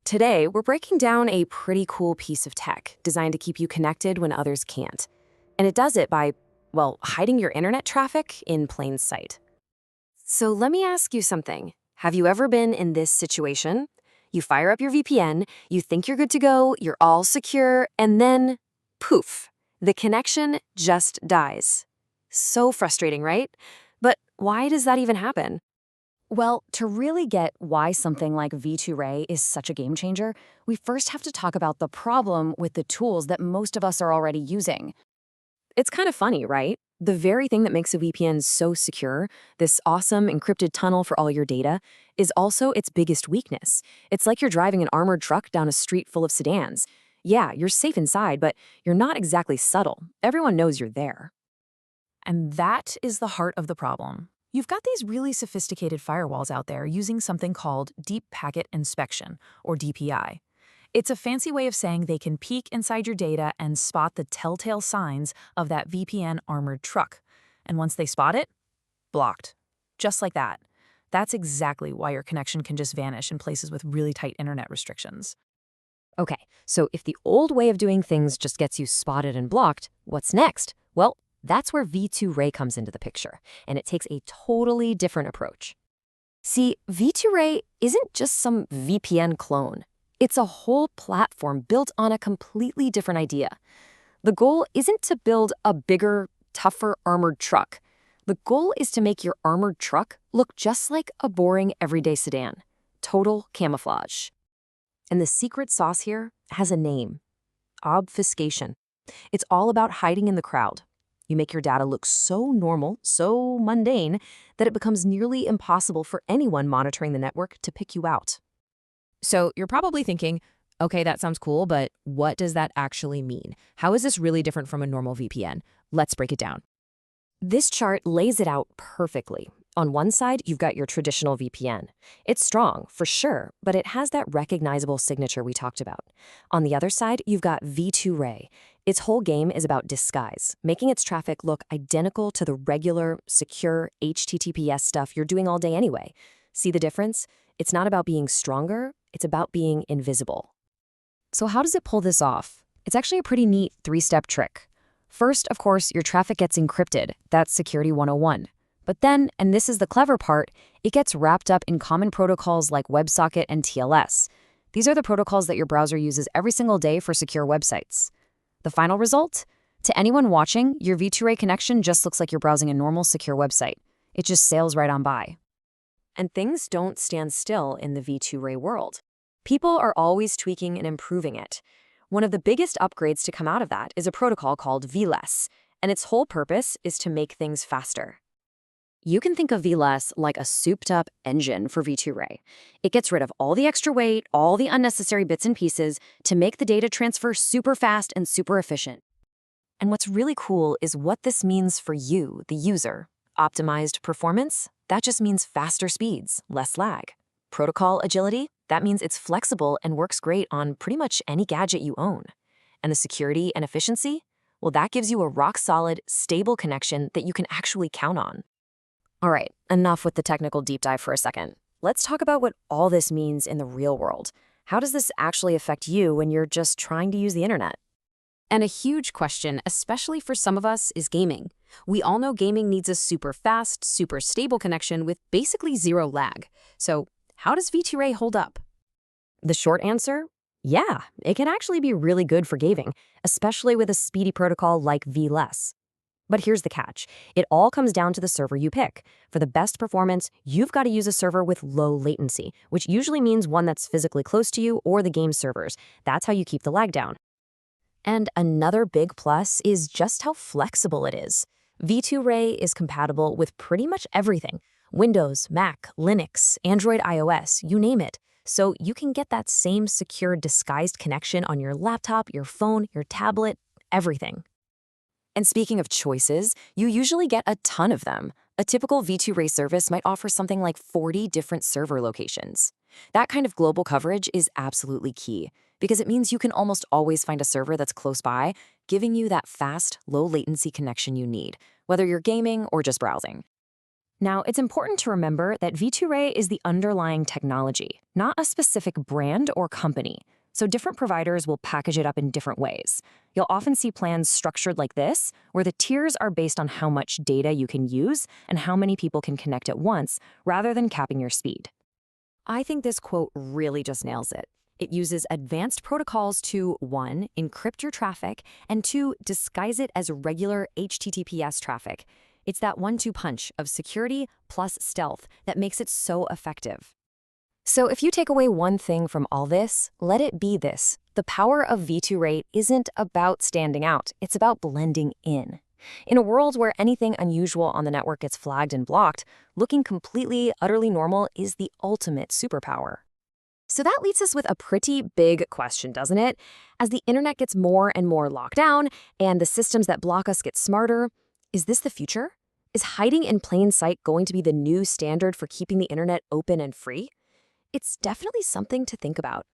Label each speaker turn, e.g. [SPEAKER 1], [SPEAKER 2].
[SPEAKER 1] Today, we're breaking down a pretty cool piece of tech designed to keep you connected when others can't. And it does it by, well, hiding your internet traffic in plain sight. So let me ask you something. Have you ever been in this situation? You fire up your VPN, you think you're good to go, you're all secure, and then, poof, the connection just dies. So frustrating, right? But why does that even happen?
[SPEAKER 2] Well, to really get why something like V2Ray is such a game changer, we first have to talk about the problem with the tools that most of us are already using.
[SPEAKER 1] It's kind of funny, right? The very thing that makes a VPN so secure, this awesome encrypted tunnel for all your data, is also its biggest weakness. It's like you're driving an armored truck down a street full of sedans. Yeah, you're safe inside, but you're not exactly subtle. Everyone knows you're there.
[SPEAKER 3] And that is the heart of the problem. You've got these really sophisticated firewalls out there using something called Deep Packet Inspection, or DPI. It's a fancy way of saying they can peek inside your data and spot the telltale signs of that VPN armored truck. And once they spot it, blocked. Just like that. That's exactly why your connection can just vanish in places with really tight internet restrictions.
[SPEAKER 1] Okay, so if the old way of doing things just gets you spotted and blocked, what's next? Well, that's where V2Ray comes into the picture, and it takes a totally different approach. See, V2Ray isn't just some VPN clone. It's a whole platform built on a completely different idea. The goal isn't to build a bigger, tougher armored truck. The goal is to make your armored truck look just like a boring everyday sedan. Total camouflage. And the secret sauce here has a name: obfuscation. It's all about hiding in the crowd. You make your data look so normal, so mundane, that it becomes nearly impossible for anyone monitoring the network to pick you out. So you're probably thinking, okay, that sounds cool, but what does that actually mean? How is this really different from a normal VPN? Let's break it down. This chart lays it out perfectly. On one side, you've got your traditional VPN. It's strong, for sure, but it has that recognizable signature we talked about. On the other side, you've got V2Ray. Its whole game is about disguise, making its traffic look identical to the regular, secure HTTPS stuff you're doing all day anyway. See the difference? It's not about being stronger, it's about being invisible. So how does it pull this off? It's actually a pretty neat three-step trick. First, of course, your traffic gets encrypted. That's Security 101. But then, and this is the clever part, it gets wrapped up in common protocols like WebSocket and TLS. These are the protocols that your browser uses every single day for secure websites. The final result? To anyone watching, your V2Ray connection just looks like you're browsing a normal secure website. It just sails right on by. And things don't stand still in the V2Ray world. People are always tweaking and improving it. One of the biggest upgrades to come out of that is a protocol called Vless, and its whole purpose is to make things faster. You can think of Vless like a souped-up engine for V2Ray. It gets rid of all the extra weight, all the unnecessary bits and pieces to make the data transfer super fast and super efficient. And what's really cool is what this means for you, the user. Optimized performance? That just means faster speeds, less lag. Protocol agility? That means it's flexible and works great on pretty much any gadget you own. And the security and efficiency? Well, that gives you a rock-solid, stable connection that you can actually count on. All right, enough with the technical deep dive for a second. Let's talk about what all this means in the real world. How does this actually affect you when you're just trying to use the internet? And a huge question, especially for some of us, is gaming. We all know gaming needs a super fast, super stable connection with basically zero lag. So how does V2Ray hold up? The short answer? Yeah, it can actually be really good for gaming, especially with a speedy protocol like Vless. But here's the catch. It all comes down to the server you pick. For the best performance, you've got to use a server with low latency, which usually means one that's physically close to you or the game's servers. That's how you keep the lag down. And another big plus is just how flexible it is. V2Ray is compatible with pretty much everything: Windows, Mac, Linux, Android, iOS, you name it. So you can get that same secure disguised connection on your laptop, your phone, your tablet, everything. And speaking of choices, you usually get a ton of them. A typical V2Ray service might offer something like 40 different server locations. That kind of global coverage is absolutely key, because it means you can almost always find a server that's close by, giving you that fast, low-latency connection you need, whether you're gaming or just browsing.
[SPEAKER 2] Now, it's important to remember that V2Ray is the underlying technology, not a specific brand or company. So different providers will package it up in different ways. You'll often see plans structured like this, where the tiers are based on how much data you can use and how many people can connect at once, rather than capping your speed.
[SPEAKER 1] I think this quote really just nails it. It uses advanced protocols to 1. Encrypt your traffic, and 2. Disguise it as regular HTTPS traffic. It's that 1-2 punch of security plus stealth that makes it so effective. So if you take away one thing from all this, let it be this. The power of V2Ray isn't about standing out. It's about blending in. In a world where anything unusual on the network gets flagged and blocked, looking completely, utterly normal is the ultimate superpower. So that leaves us with a pretty big question, doesn't it? As the internet gets more and more locked down and the systems that block us get smarter, is this the future? Is hiding in plain sight going to be the new standard for keeping the internet open and free? It's definitely something to think about.